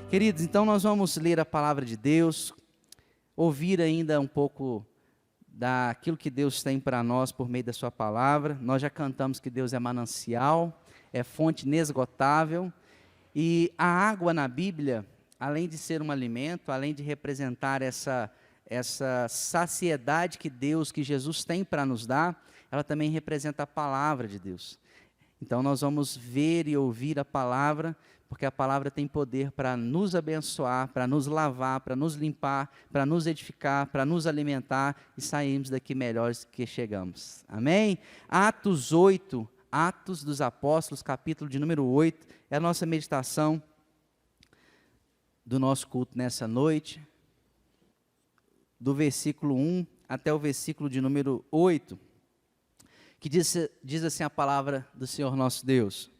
Queridos, então nós vamos ler a palavra de Deus, ouvir ainda um pouco daquilo que Deus tem para nós por meio da sua palavra. Nós já cantamos que Deus é manancial, é fonte inesgotável, e a água na Bíblia, além de ser um alimento, além de representar essa saciedade que Jesus tem para nos dar, ela também representa a palavra de Deus. Então nós vamos ver e ouvir a palavra, porque a palavra tem poder para nos abençoar, para nos lavar, para nos limpar, para nos edificar, para nos alimentar e sairmos daqui melhores do que chegamos. Amém? Atos 8, Atos dos Apóstolos, capítulo de número 8, é a nossa meditação do nosso culto nessa noite, do versículo 1 até o versículo de número 8, que diz assim a palavra do Senhor nosso Deus.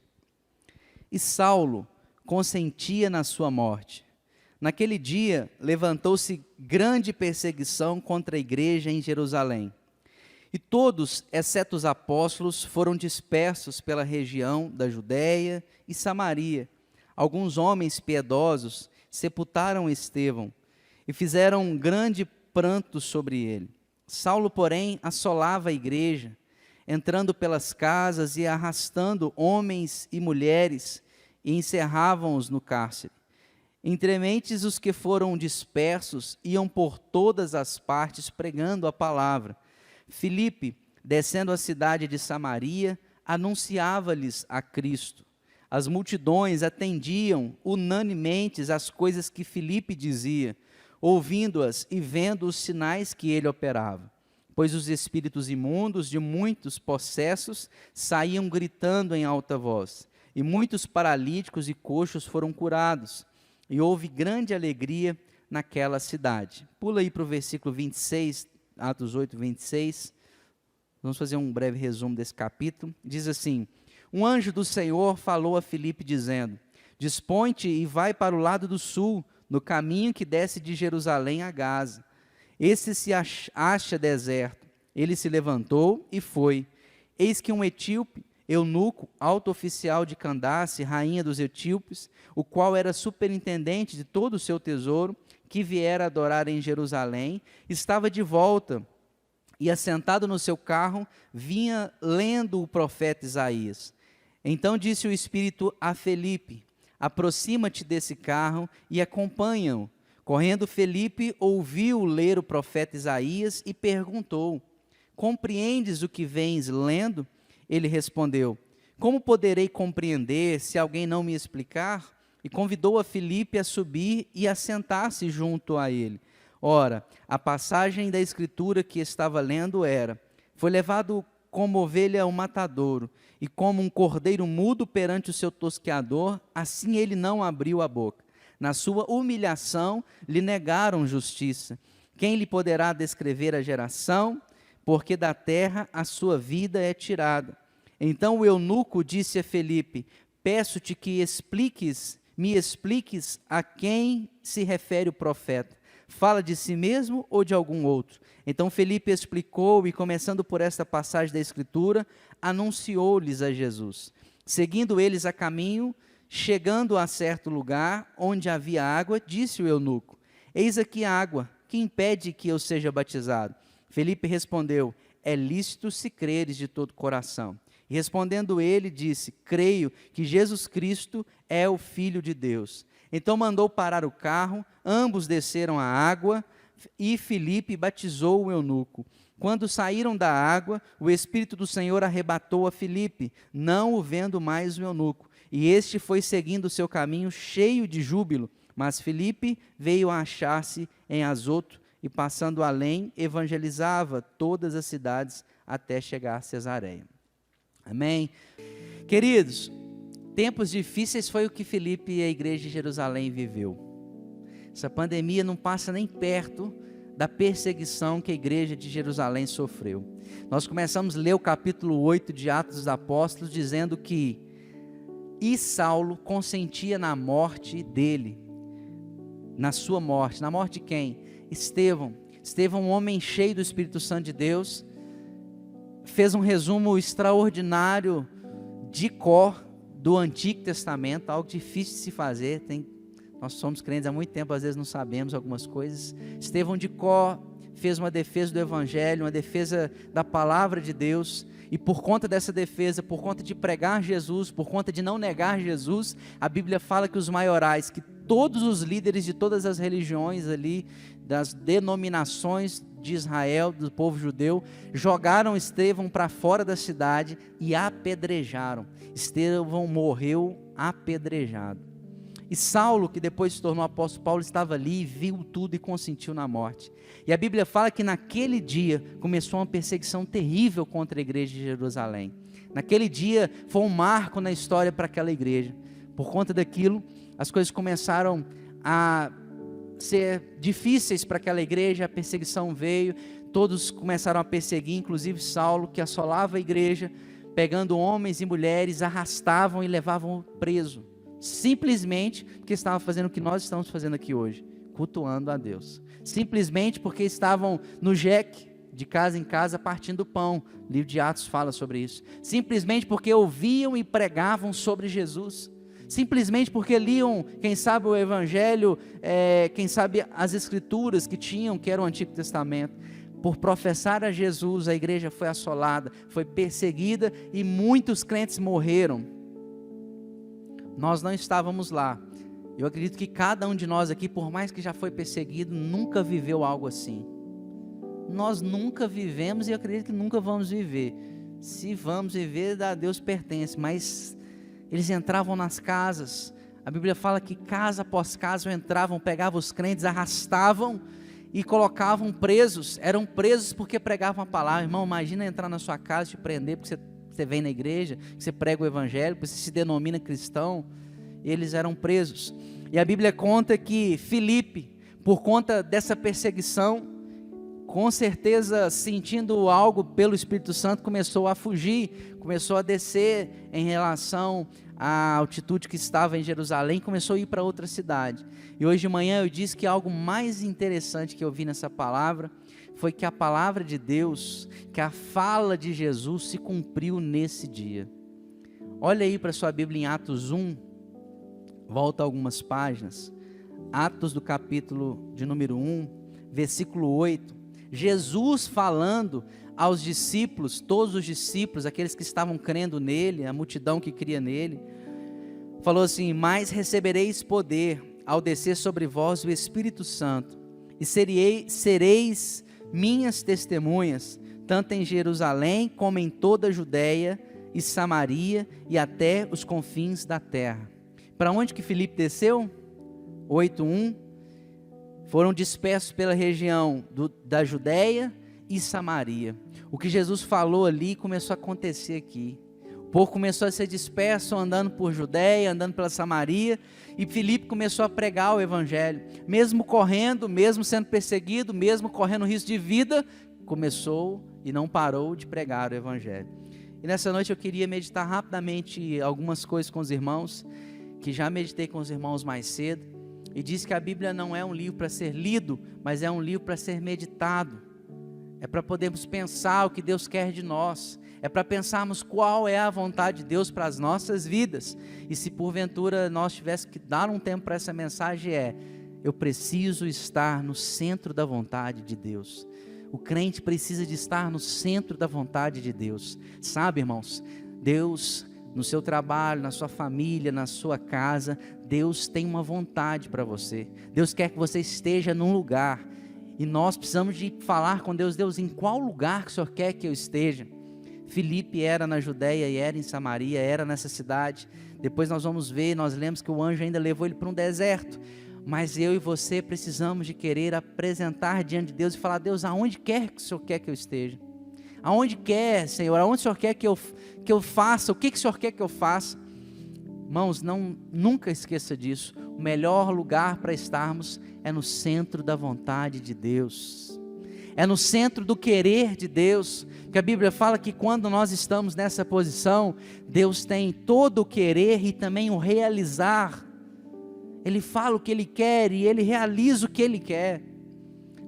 E Saulo consentia na sua morte. Naquele dia, levantou-se grande perseguição contra a igreja em Jerusalém. E todos, exceto os apóstolos, foram dispersos pela região da Judéia e Samaria. Alguns homens piedosos sepultaram Estevão e fizeram um grande pranto sobre ele. Saulo, porém, assolava a igreja, entrando pelas casas e arrastando homens e mulheres, e encerravam-os no cárcere. Entre mentes os que foram dispersos iam por todas as partes pregando a palavra. Filipe, descendo a cidade de Samaria, anunciava-lhes a Cristo. As multidões atendiam unanimemente às coisas que Filipe dizia, ouvindo-as e vendo os sinais que ele operava. Pois os espíritos imundos de muitos possessos saíam gritando em alta voz. E muitos paralíticos e coxos foram curados, e houve grande alegria naquela cidade. Pula aí para o versículo 26, Atos 8, 26. Vamos fazer um breve resumo desse capítulo. Diz assim: um anjo do Senhor falou a Filipe dizendo: dispõe-te e vai para o lado do sul, no caminho que desce de Jerusalém a Gaza. Esse se acha deserto. Ele se levantou e foi. Eis que um etíope, eunuco, alto oficial de Candace, rainha dos etíopes, o qual era superintendente de todo o seu tesouro, que viera adorar em Jerusalém, estava de volta e, assentado no seu carro, vinha lendo o profeta Isaías. Então disse o Espírito a Filipe: aproxima-te desse carro e acompanha-o. Correndo Filipe ouviu ler o profeta Isaías e perguntou: compreendes o que vens lendo? Ele respondeu: como poderei compreender se alguém não me explicar? E convidou a Filipe a subir e a sentar-se junto a ele. Ora, a passagem da escritura que estava lendo era: foi levado como ovelha ao matadouro, e como um cordeiro mudo perante o seu tosqueador, assim ele não abriu a boca. Na sua humilhação lhe negaram justiça. Quem lhe poderá descrever a geração? Porque da terra a sua vida é tirada. Então o eunuco disse a Filipe: peço-te que me expliques a quem se refere o profeta. Fala de si mesmo ou de algum outro? Então Filipe explicou e, começando por esta passagem da Escritura, anunciou-lhes a Jesus. Seguindo eles a caminho, chegando a certo lugar onde havia água, disse o eunuco: eis aqui a água, que impede que eu seja batizado? Filipe respondeu: é lícito se creres de todo o coração. E respondendo ele, disse: creio que Jesus Cristo é o Filho de Deus. Então mandou parar o carro, ambos desceram a água, e Filipe batizou o eunuco. Quando saíram da água, o Espírito do Senhor arrebatou a Filipe, não o vendo mais o eunuco. E este foi seguindo o seu caminho cheio de júbilo. Mas Filipe veio a achar-se em Azoto, e passando além, evangelizava todas as cidades até chegar a Cesareia. Amém? Queridos, tempos difíceis foi o que Filipe e a igreja de Jerusalém viveu. Essa pandemia não passa nem perto da perseguição que a igreja de Jerusalém sofreu. Nós começamos a ler o capítulo 8 de Atos dos Apóstolos, dizendo que e Saulo consentia na morte dele, na sua morte. Na morte de quem? Estevão, um homem cheio do Espírito Santo de Deus, fez um resumo extraordinário de cor do Antigo Testamento, algo difícil de se fazer, tem Nós somos crentes há muito tempo, às vezes não sabemos algumas coisas. Estevão de Có fez uma defesa do Evangelho, uma defesa da palavra de Deus, e por conta dessa defesa, por conta de pregar Jesus, por conta de não negar Jesus, a Bíblia fala que os maiorais, que todos os líderes de todas as religiões ali, das denominações de Israel, do povo judeu, jogaram Estevão para fora da cidade e apedrejaram. Estevão morreu apedrejado. E Saulo, que depois se tornou apóstolo Paulo, estava ali, viu tudo e consentiu na morte. E a Bíblia fala que naquele dia começou uma perseguição terrível contra a igreja de Jerusalém. Naquele dia foi um marco na história para aquela igreja. Por conta daquilo, as coisas começaram a ser difíceis para aquela igreja, a perseguição veio, todos começaram a perseguir, inclusive Saulo, que assolava a igreja, pegando homens e mulheres, arrastavam e levavam preso. Simplesmente porque estavam fazendo o que nós estamos fazendo aqui hoje, cultuando a Deus. Simplesmente porque estavam no jeque, de casa em casa, partindo pão. O livro de Atos fala sobre isso. Simplesmente porque ouviam e pregavam sobre Jesus. Simplesmente porque liam, quem sabe o Evangelho, quem sabe as Escrituras que tinham, que era o Antigo Testamento. Por professar a Jesus, a igreja foi assolada, foi perseguida e muitos crentes morreram. Nós não estávamos lá. Eu acredito que cada um de nós aqui, por mais que já foi perseguido, nunca viveu algo assim. Nós nunca vivemos e eu acredito que nunca vamos viver. Se vamos viver, a Deus pertence, mas eles entravam nas casas. A Bíblia fala que casa após casa entravam, pegavam os crentes, arrastavam e colocavam presos. Eram presos porque pregavam a palavra. Irmão, imagina entrar na sua casa e te prender porque você vem na igreja, que você prega o Evangelho, que você se denomina cristão. Eles eram presos. E a Bíblia conta que Filipe, por conta dessa perseguição, com certeza sentindo algo pelo Espírito Santo, começou a fugir, começou a descer em relação à altitude que estava em Jerusalém, começou a ir para outra cidade. E hoje de manhã eu disse que algo mais interessante que eu vi nessa palavra foi que a palavra de Deus, que a fala de Jesus se cumpriu nesse dia. Olha aí para sua Bíblia em Atos 1, volta algumas páginas, Atos do capítulo de número 1, versículo 8, Jesus falando aos discípulos, todos os discípulos, aqueles que estavam crendo nele, a multidão que cria nele, falou assim: mas recebereis poder ao descer sobre vós o Espírito Santo, e sereis minhas testemunhas, tanto em Jerusalém como em toda a Judeia e Samaria e até os confins da terra. Para onde que Filipe desceu? 8:1. Foram dispersos pela região da Judeia e Samaria. O que Jesus falou ali começou a acontecer aqui. O povo começou a ser disperso, andando por Judeia, andando pela Samaria, e Filipe começou a pregar o Evangelho. Mesmo correndo, mesmo sendo perseguido, mesmo correndo risco de vida, começou e não parou de pregar o Evangelho. E nessa noite eu queria meditar rapidamente algumas coisas com os irmãos, que já meditei com os irmãos mais cedo, e disse que a Bíblia não é um livro para ser lido, mas é um livro para ser meditado. É para podermos pensar o que Deus quer de nós, é para pensarmos qual é a vontade de Deus para as nossas vidas. E se porventura nós tivéssemos que dar um tempo para essa mensagem, eu preciso estar no centro da vontade de Deus. O crente precisa de estar no centro da vontade de Deus. Sabe, irmãos, Deus, no seu trabalho, na sua família, na sua casa, Deus tem uma vontade para você. Deus quer que você esteja num lugar, e nós precisamos de falar com Deus: Deus, em qual lugar que o Senhor quer que eu esteja? Filipe era na Judeia e era em Samaria, era nessa cidade. Depois nós vamos ver, nós lemos que o anjo ainda levou ele para um deserto. Mas eu e você precisamos de querer apresentar diante de Deus e falar: Deus, aonde quer que o Senhor quer que eu esteja? Aonde quer, Senhor? Aonde o Senhor quer que eu faça? O que o Senhor quer que eu faça? Irmãos, nunca esqueça disso. O melhor lugar para estarmos é no centro da vontade de Deus. É no centro do querer de Deus. Porque a Bíblia fala que quando nós estamos nessa posição, Deus tem todo o querer e também o realizar. Ele fala o que Ele quer e Ele realiza o que Ele quer.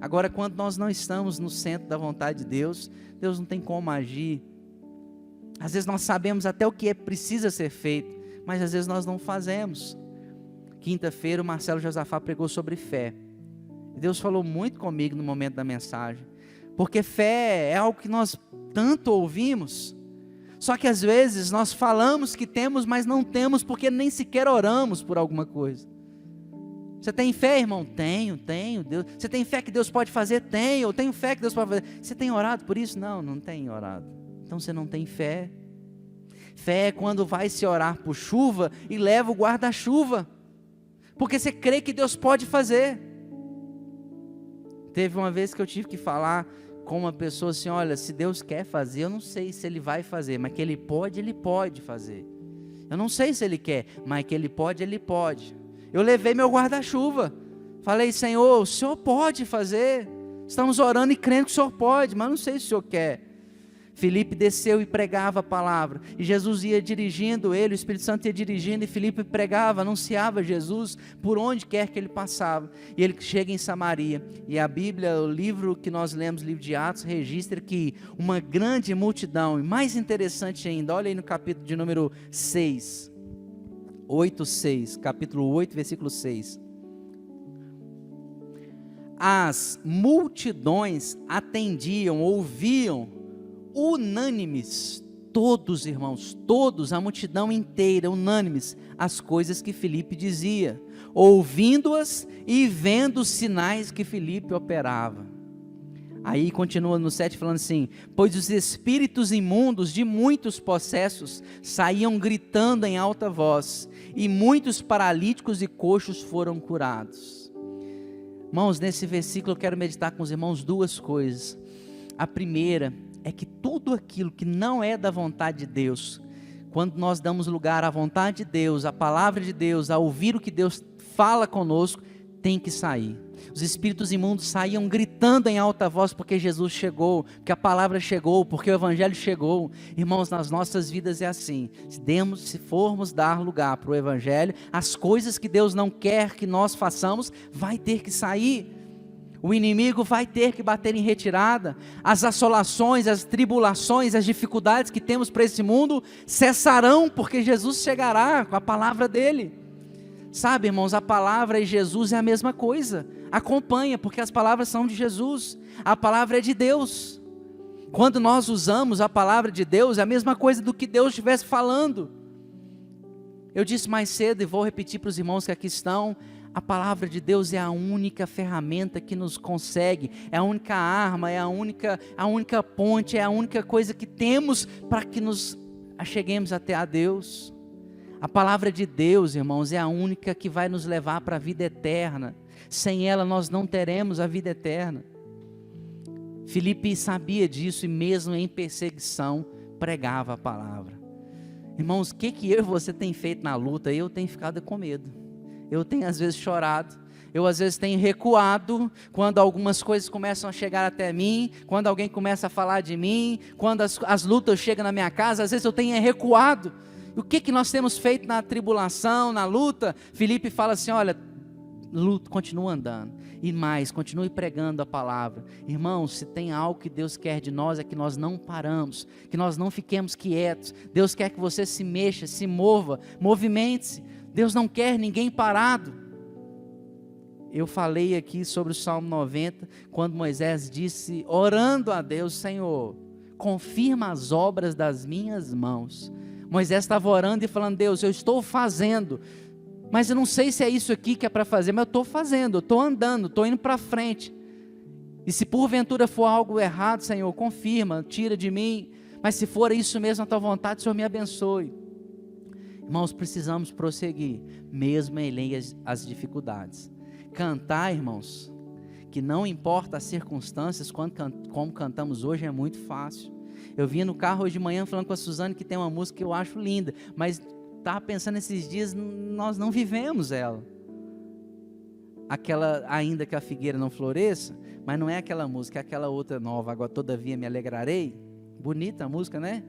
Agora, quando nós não estamos no centro da vontade de Deus, Deus não tem como agir. Às vezes nós sabemos até o que precisa ser feito, mas às vezes nós não fazemos. Quinta-feira o Marcelo Josafá pregou sobre fé. E Deus falou muito comigo no momento da mensagem. Porque fé é algo que nós tanto ouvimos. Só que às vezes nós falamos que temos, mas não temos, porque nem sequer oramos por alguma coisa. Você tem fé, irmão? Tenho. Deus. Você tem fé que Deus pode fazer? Tenho. Eu tenho fé que Deus pode fazer. Você tem orado por isso? Não tenho orado. Então você não tem fé. Fé é quando vai se orar por chuva e leva o guarda-chuva. Porque você crê que Deus pode fazer. Teve uma vez que eu tive que falar com uma pessoa assim, olha, se Deus quer fazer, eu não sei se Ele vai fazer, mas que Ele pode fazer. Eu não sei se Ele quer, mas que Ele pode. Eu levei meu guarda-chuva, falei, Senhor, o Senhor pode fazer, estamos orando e crendo que o Senhor pode, mas não sei se o Senhor quer. Filipe desceu e pregava a palavra, e Jesus ia dirigindo ele, o Espírito Santo ia dirigindo, e Filipe pregava, anunciava Jesus, por onde quer que ele passava, e ele chega em Samaria, e a Bíblia, o livro que nós lemos, o livro de Atos, registra que uma grande multidão, e mais interessante ainda, olha aí no capítulo de número 6, capítulo 8, versículo 6, as multidões atendiam, ouviam, unânimes, todos irmãos, todos, a multidão inteira, unânimes, as coisas que Filipe dizia, ouvindo-as e vendo os sinais que Filipe operava. Aí continua no 7 falando assim, pois os espíritos imundos de muitos possessos saíam gritando em alta voz, e muitos paralíticos e coxos foram curados. Irmãos, nesse versículo eu quero meditar com os irmãos duas coisas. A primeira é que tudo aquilo que não é da vontade de Deus, quando nós damos lugar à vontade de Deus, à palavra de Deus, a ouvir o que Deus fala conosco, tem que sair. Os espíritos imundos saíam gritando em alta voz porque Jesus chegou, porque a palavra chegou, porque o evangelho chegou. Irmãos, nas nossas vidas é assim, se formos dar lugar para o evangelho, as coisas que Deus não quer que nós façamos, vai ter que sair. O inimigo vai ter que bater em retirada, as assolações, as tribulações, as dificuldades que temos para esse mundo cessarão, porque Jesus chegará com a palavra dele. Sabe, irmãos, a palavra e Jesus é a mesma coisa, acompanha, porque as palavras são de Jesus, a palavra é de Deus. Quando nós usamos a palavra de Deus, é a mesma coisa do que Deus estivesse falando. Eu disse mais cedo e vou repetir para os irmãos que aqui estão, a palavra de Deus é a única ferramenta que nos consegue, é a única arma, é a única ponte, é a única coisa que temos para que nos acheguemos até a Deus. A palavra de Deus, irmãos, é a única que vai nos levar para a vida eterna. Sem ela nós não teremos a vida eterna. Filipe sabia disso e mesmo em perseguição pregava a palavra. Irmãos, o que eu e você tem feito na luta? Eu tenho ficado com medo. Eu tenho às vezes chorado, eu às vezes tenho recuado, quando algumas coisas começam a chegar até mim, quando alguém começa a falar de mim, quando as lutas chegam na minha casa, às vezes eu tenho recuado. O que nós temos feito na tribulação, na luta? Filipe fala assim, olha, luta, continua andando, e mais, continue pregando a palavra. Irmãos, se tem algo que Deus quer de nós, é que nós não paramos, que nós não fiquemos quietos. Deus quer que você se mexa, se mova, movimente-se. Deus não quer ninguém parado. Eu falei aqui sobre o Salmo 90, quando Moisés disse, orando a Deus, Senhor, confirma as obras das minhas mãos. Moisés estava orando e falando, Deus, eu estou fazendo, mas eu não sei se é isso aqui que é para fazer, mas eu estou fazendo, eu estou andando, estou indo para frente. E se porventura for algo errado, Senhor, confirma, tira de mim, mas se for isso mesmo a tua vontade, Senhor, me abençoe. Irmãos, precisamos prosseguir, mesmo em meio às dificuldades. Cantar, irmãos, que não importa as circunstâncias, como cantamos hoje, é muito fácil. Eu vinha no carro hoje de manhã falando com a Suzane que tem uma música que eu acho linda, mas estava pensando esses dias, nós não vivemos ela. Aquela, ainda que a figueira não floresça, mas não é aquela música, é aquela outra nova, agora todavia me alegrarei. Bonita a música, né?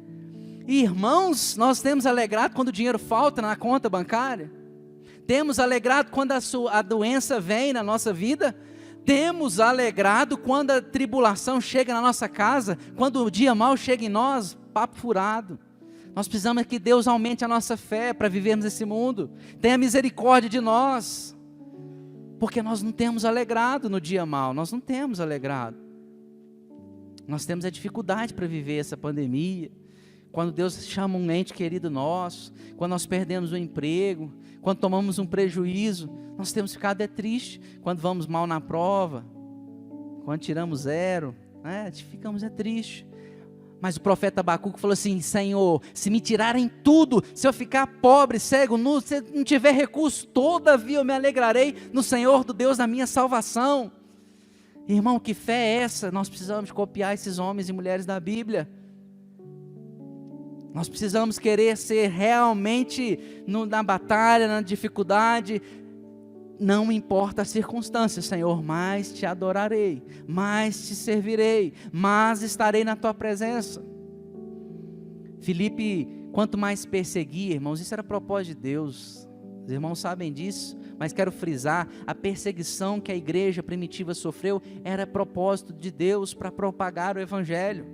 E, irmãos, nós temos alegrado quando o dinheiro falta na conta bancária, temos alegrado quando a doença vem na nossa vida, temos alegrado quando a tribulação chega na nossa casa, quando o dia mau chega em nós, papo furado. Nós precisamos que Deus aumente a nossa fé para vivermos esse mundo. Tenha misericórdia de nós. Porque nós não temos alegrado no dia mau. Nós não temos alegrado. Nós temos a dificuldade para viver essa pandemia. Quando Deus chama um ente querido nosso. Quando nós perdemos o emprego. Quando tomamos um prejuízo. Nós temos ficado triste. Quando vamos mal na prova. Quando tiramos 0. Ficamos tristes. Mas o profeta Abacuque falou assim: Senhor, se me tirarem tudo, se eu ficar pobre, cego, nu, se não tiver recurso, todavia eu me alegrarei no Senhor, do Deus da minha salvação. Irmão, que fé é essa? Nós precisamos copiar esses homens e mulheres da Bíblia. Nós precisamos querer ser realmente na batalha, na dificuldade. Não importa as circunstâncias, Senhor, mais te adorarei, mais te servirei, mais estarei na tua presença. Filipe, quanto mais perseguir, irmãos, isso era propósito de Deus. Os irmãos sabem disso, mas quero frisar, a perseguição que a igreja primitiva sofreu era propósito de Deus para propagar o Evangelho.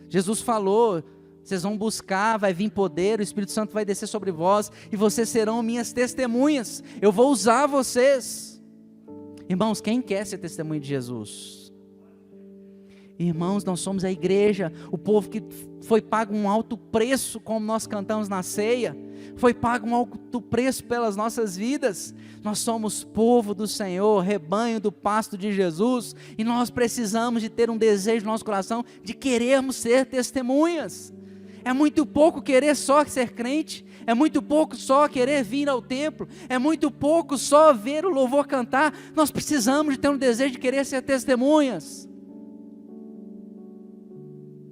Jesus falou: vocês vão buscar, vai vir poder, o Espírito Santo vai descer sobre vós, e vocês serão minhas testemunhas, eu vou usar vocês. Irmãos, quem quer ser testemunha de Jesus? Irmãos, nós somos a igreja, o povo que foi pago um alto preço, como nós cantamos na ceia, foi pago um alto preço pelas nossas vidas. Nós somos povo do Senhor, rebanho do pasto de Jesus, e nós precisamos de ter um desejo no nosso coração, de querermos ser testemunhas. É muito pouco querer só ser crente, é muito pouco só querer vir ao templo, é muito pouco só ver o louvor cantar. Nós precisamos de ter um desejo de querer ser testemunhas.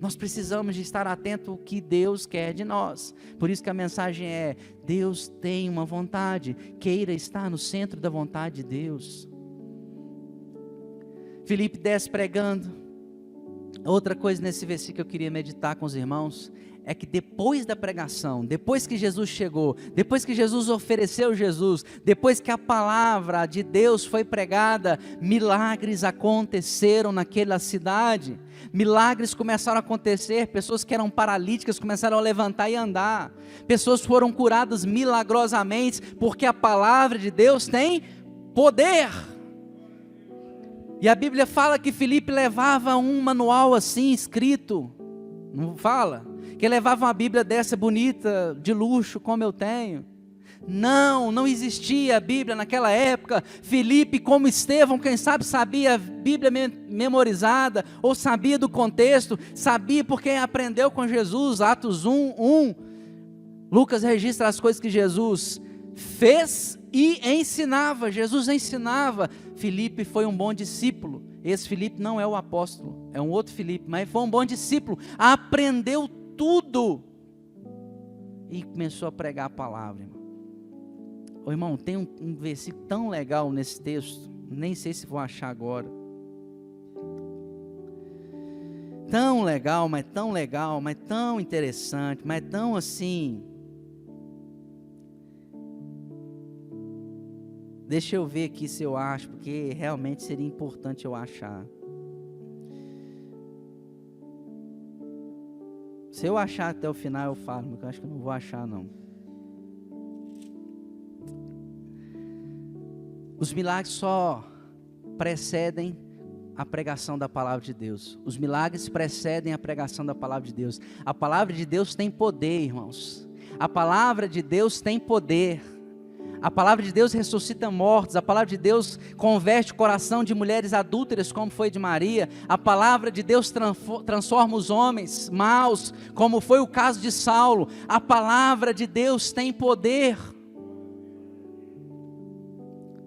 Nós precisamos de estar atento ao que Deus quer de nós. Por isso que a mensagem é: Deus tem uma vontade, queira estar no centro da vontade de Deus. Filipe 10 pregando. Outra coisa nesse versículo que eu queria meditar com os irmãos é que depois da pregação, depois que Jesus chegou, depois que Jesus ofereceu Jesus, depois que a palavra de Deus foi pregada, milagres aconteceram naquela cidade. Milagres começaram a acontecer, pessoas que eram paralíticas começaram a levantar e andar, pessoas foram curadas milagrosamente, porque a palavra de Deus tem poder. E a Bíblia fala que Filipe levava um manual assim escrito, não fala? Que levava uma Bíblia dessa bonita, de luxo, como eu tenho. Não existia a Bíblia naquela época. Filipe, como Estevão, quem sabe sabia a Bíblia memorizada, ou sabia do contexto, sabia porque aprendeu com Jesus, Atos 1. Lucas registra as coisas que Jesus fez e ensinava. Jesus ensinava. Filipe foi um bom discípulo. Esse Filipe não é o apóstolo, é um outro Filipe, mas foi um bom discípulo, aprendeu tudo e começou a pregar a palavra, irmão. Ô, irmão, tem um versículo tão legal nesse texto, nem sei se vou achar agora. Tão legal, mas tão interessante, mas tão assim. Deixa eu ver aqui se eu acho, porque realmente seria importante eu achar. Se eu achar até o final eu falo, mas eu acho que eu não vou achar não. Os milagres só precedem a pregação da palavra de Deus. Os milagres precedem a pregação da palavra de Deus. A palavra de Deus tem poder, irmãos. A palavra de Deus tem poder. A palavra de Deus ressuscita mortos, a palavra de Deus converte o coração de mulheres adúlteras, como foi de Maria. A palavra de Deus transforma os homens maus, como foi o caso de Saulo. A palavra de Deus tem poder.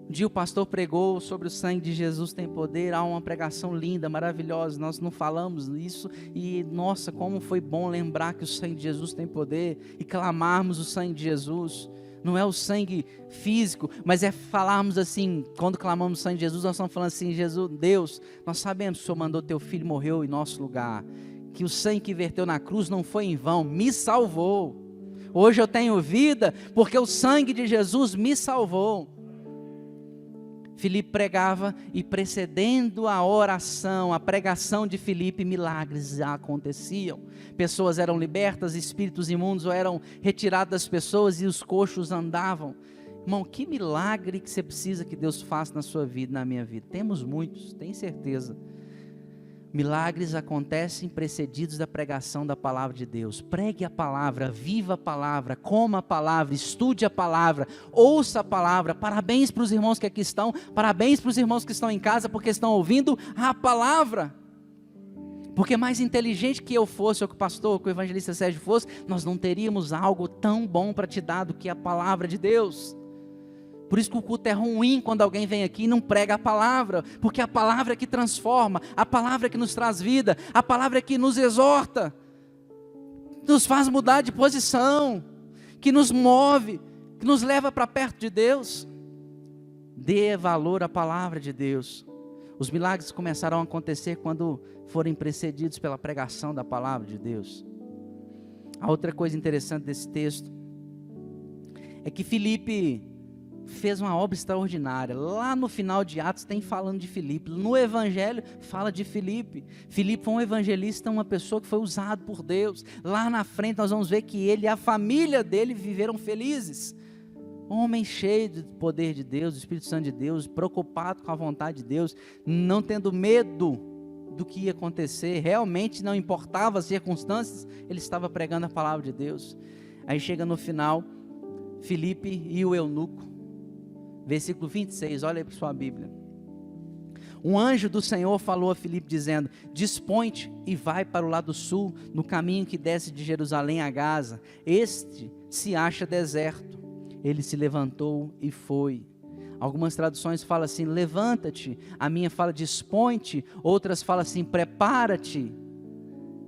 Um dia o pastor pregou sobre o sangue de Jesus tem poder. Há uma pregação linda, maravilhosa. Nós não falamos isso e nossa, como foi bom lembrar que o sangue de Jesus tem poder e clamarmos o sangue de Jesus. Não é o sangue físico, mas é falarmos assim, quando clamamos o sangue de Jesus, nós estamos falando assim: Jesus, Deus, nós sabemos que o Senhor mandou teu filho, morreu em nosso lugar, que o sangue que verteu na cruz não foi em vão, me salvou. Hoje eu tenho vida, porque o sangue de Jesus me salvou. Filipe pregava e precedendo a oração, a pregação de Filipe, milagres aconteciam. Pessoas eram libertas, espíritos imundos eram retirados das pessoas e os coxos andavam. Irmão, que milagre que você precisa que Deus faça na sua vida, na minha vida? Temos muitos, tenho certeza. Milagres acontecem precedidos da pregação da palavra de Deus. Pregue a palavra, viva a palavra, coma a palavra, estude a palavra, ouça a palavra. Parabéns para os irmãos que aqui estão, parabéns para os irmãos que estão em casa, porque estão ouvindo a palavra. Porque mais inteligente que eu fosse, ou que o pastor, ou que o evangelista Sérgio fosse, nós não teríamos algo tão bom para te dar do que a palavra de Deus. Por isso que o culto é ruim quando alguém vem aqui e não prega a palavra, porque a palavra é que transforma, a palavra é que nos traz vida, a palavra é que nos exorta, nos faz mudar de posição, que nos move, que nos leva para perto de Deus. Dê valor à palavra de Deus. Os milagres começarão a acontecer quando forem precedidos pela pregação da palavra de Deus. A outra coisa interessante desse texto é que Filipe fez uma obra extraordinária. Lá no final de Atos tem falando de Filipe, no Evangelho fala de Filipe. Filipe foi um evangelista, uma pessoa que foi usado por Deus. Lá na frente nós vamos ver que ele e a família dele viveram felizes. Homem cheio do poder de Deus, do Espírito Santo de Deus, preocupado com a vontade de Deus, não tendo medo do que ia acontecer, realmente não importava as circunstâncias, ele estava pregando a palavra de Deus. Aí chega no final, Filipe e o eunuco, versículo 26, olha aí para sua Bíblia. Um anjo do Senhor falou a Filipe dizendo: dispõe-te e vai para o lado sul, no caminho que desce de Jerusalém a Gaza. Este se acha deserto. Ele se levantou e foi. Algumas traduções falam assim: levanta-te. A minha fala dispõe-te. Outras falam assim: prepara-te.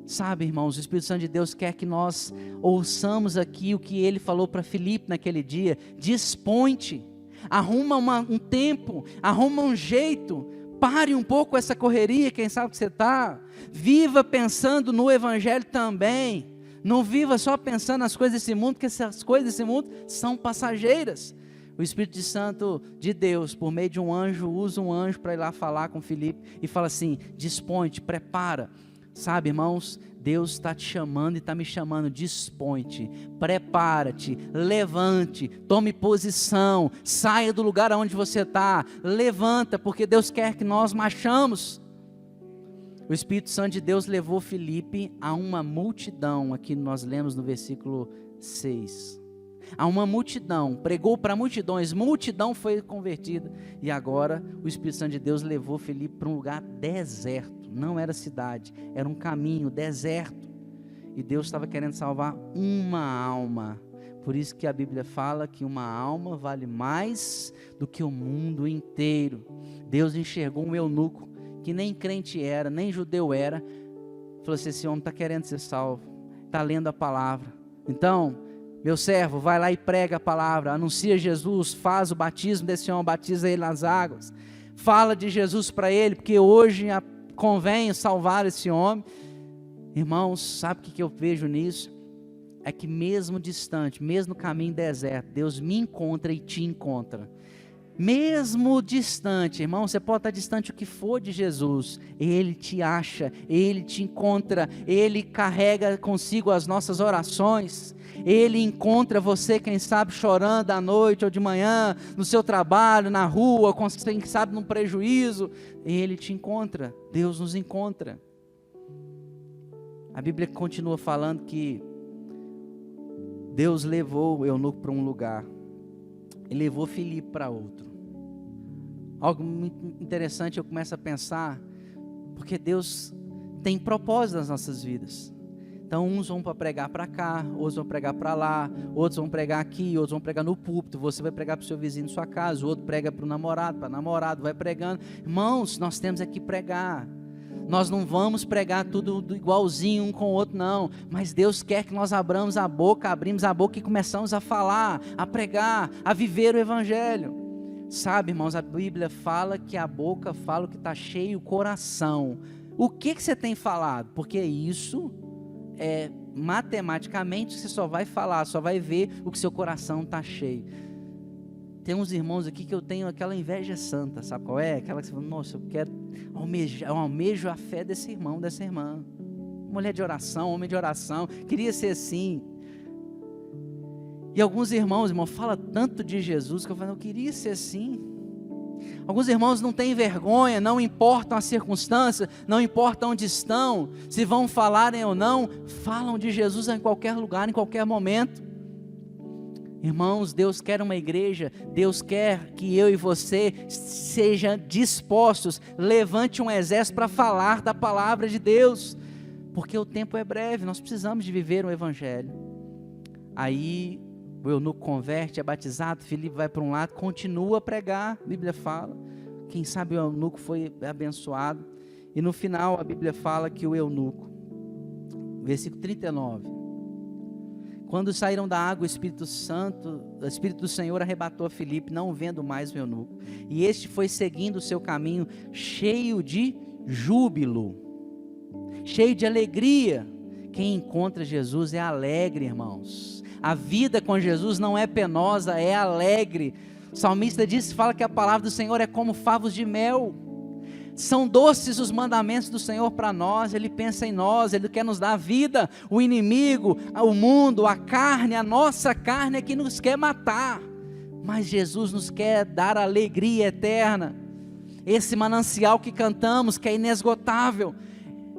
Sabe, irmãos, o Espírito Santo de Deus quer que nós ouçamos aqui o que ele falou para Filipe naquele dia: dispõe-te. Arruma um tempo, arruma um jeito, pare um pouco essa correria, quem sabe que você está, viva pensando no Evangelho também, não viva só pensando nas coisas desse mundo, porque essas coisas desse mundo são passageiras. O Espírito Santo de Deus, por meio de um anjo, usa um anjo para ir lá falar com Filipe, e fala assim: dispõe-te, prepara. Sabe, irmãos, Deus está te chamando e está me chamando: dispõe-te, prepara-te, levante, tome posição, saia do lugar onde você está, levanta, porque Deus quer que nós marchamos. O Espírito Santo de Deus levou Filipe a uma multidão, aqui nós lemos no versículo 6, a uma multidão, pregou para multidões, multidão foi convertida, e agora o Espírito Santo de Deus levou Filipe para um lugar deserto. Não era cidade, era um caminho, deserto, e Deus estava querendo salvar uma alma. Por isso que a Bíblia fala que uma alma vale mais do que o mundo inteiro. Deus enxergou um eunuco, que nem crente era, nem judeu era, falou assim: esse homem está querendo ser salvo, está lendo a palavra, então, meu servo, vai lá e prega a palavra, anuncia Jesus, faz o batismo desse homem, batiza ele nas águas, fala de Jesus para ele, porque hoje convém salvar esse homem. Irmãos, sabe o que eu vejo nisso? É que mesmo distante, mesmo no caminho deserto, Deus me encontra e te encontra. Mesmo distante, irmão, você pode estar distante o que for de Jesus, Ele te acha, Ele te encontra, Ele carrega consigo as nossas orações, Ele encontra você, quem sabe chorando à noite ou de manhã, no seu trabalho, na rua, quem sabe num prejuízo, Ele te encontra, Deus nos encontra. A Bíblia continua falando que Deus levou o eunuco para um lugar, e levou Filipe para outro. Algo muito interessante, eu começo a pensar, porque Deus tem propósito nas nossas vidas. Então uns vão para pregar para cá, outros vão pregar para lá, outros vão pregar aqui, outros vão pregar no púlpito, você vai pregar para o seu vizinho na sua casa, o outro prega para o namorado, para namorado, vai pregando. Irmãos, nós temos aqui pregar. Nós não vamos pregar tudo igualzinho um com o outro, não. Mas Deus quer que nós abrimos a boca e começamos a falar, a pregar, a viver o Evangelho. Sabe, irmãos, a Bíblia fala que a boca fala o que está cheio o coração. O que você tem falado? Porque isso é matematicamente, você só vai falar, só vai ver o que seu coração está cheio. Tem uns irmãos aqui que eu tenho aquela inveja santa, sabe qual é? Aquela que você fala, nossa, eu almejo a fé desse irmão, dessa irmã. Mulher de oração, homem de oração, queria ser assim. E alguns irmãos, fala tanto de Jesus que eu falo, eu queria ser assim. Alguns irmãos não têm vergonha, não importam as circunstâncias, não importa onde estão, se vão falarem ou não, falam de Jesus em qualquer lugar, em qualquer momento. Irmãos, Deus quer uma igreja, Deus quer que eu e você sejam dispostos, levante um exército para falar da palavra de Deus, porque o tempo é breve, nós precisamos de viver o evangelho. Aí o eunuco converte, é batizado, Filipe vai para um lado, continua a pregar, a Bíblia fala, quem sabe o eunuco foi abençoado, e no final a Bíblia fala que o eunuco, versículo 39, quando saíram da água, o Espírito do Senhor arrebatou a Filipe, não vendo mais o eunuco, e este foi seguindo o seu caminho, cheio de júbilo, cheio de alegria. Quem encontra Jesus é alegre, irmãos. A vida com Jesus não é penosa, é alegre. O salmista fala que a palavra do Senhor é como favos de mel. São doces os mandamentos do Senhor para nós, Ele pensa em nós, Ele quer nos dar vida. O inimigo, o mundo, a carne, a nossa carne é que nos quer matar, mas Jesus nos quer dar alegria eterna. Esse manancial que cantamos, que é inesgotável,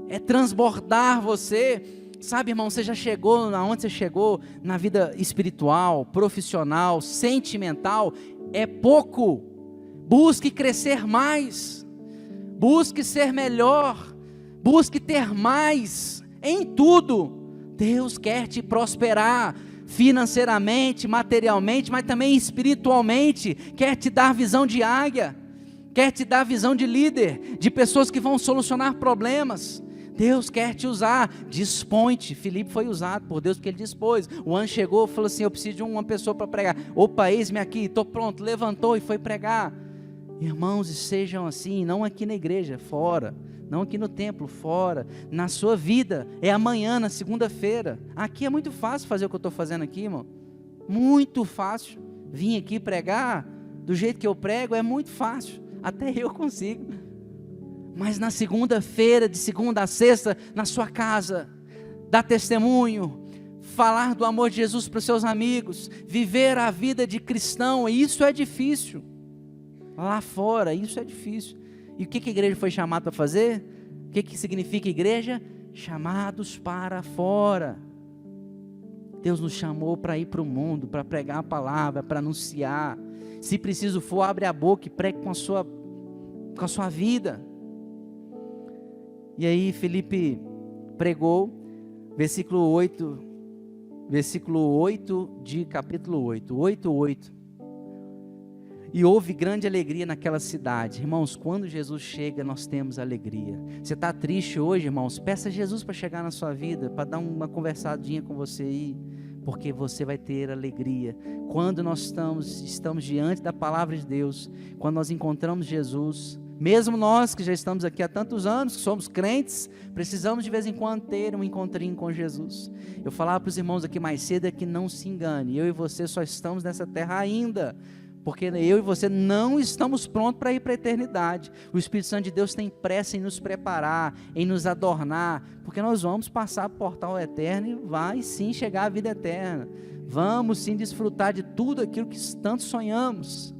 é transbordar você. Sabe, irmão, você já chegou aonde você chegou na vida espiritual, profissional, sentimental, é pouco. Busque crescer mais. Busque ser melhor, busque ter mais, em tudo. Deus quer te prosperar, financeiramente, materialmente, mas também espiritualmente, quer te dar visão de águia, quer te dar visão de líder, de pessoas que vão solucionar problemas. Deus quer te usar, dispõe-te. Filipe foi usado por Deus porque ele dispôs. O anjo chegou e falou assim, eu preciso de uma pessoa para pregar. Opa, eis-me aqui, estou pronto, levantou e foi pregar. Irmãos, sejam assim, não aqui na igreja, fora, não aqui no templo, fora, na sua vida, é amanhã, na segunda-feira. Aqui é muito fácil fazer o que eu estou fazendo aqui, irmão, muito fácil. Vim aqui pregar, do jeito que eu prego, é muito fácil, até eu consigo. Mas na segunda-feira, de segunda a sexta, na sua casa, dar testemunho, falar do amor de Jesus para os seus amigos, viver a vida de cristão, isso é difícil. Lá fora, isso é difícil. E o que a igreja foi chamada para fazer? O que significa igreja? Chamados para fora. Deus nos chamou para ir para o mundo, para pregar a palavra, para anunciar. Se preciso for, abre a boca e pregue com a sua vida. E aí Filipe pregou, versículo 8 de capítulo 8, 8:8. E houve grande alegria naquela cidade. Irmãos, quando Jesus chega, nós temos alegria. Você está triste hoje, irmãos? Peça a Jesus para chegar na sua vida, para dar uma conversadinha com você aí, porque você vai ter alegria. Quando nós estamos diante da palavra de Deus, quando nós encontramos Jesus, mesmo nós que já estamos aqui há tantos anos, que somos crentes, precisamos de vez em quando ter um encontrinho com Jesus. Eu falava para os irmãos aqui mais cedo, é que não se engane, eu e você só estamos nessa terra ainda, porque eu e você não estamos prontos para ir para a eternidade. O Espírito Santo de Deus tem pressa em nos preparar, em nos adornar, porque nós vamos passar por portal eterno e vai sim chegar à vida eterna. Vamos sim desfrutar de tudo aquilo que tanto sonhamos.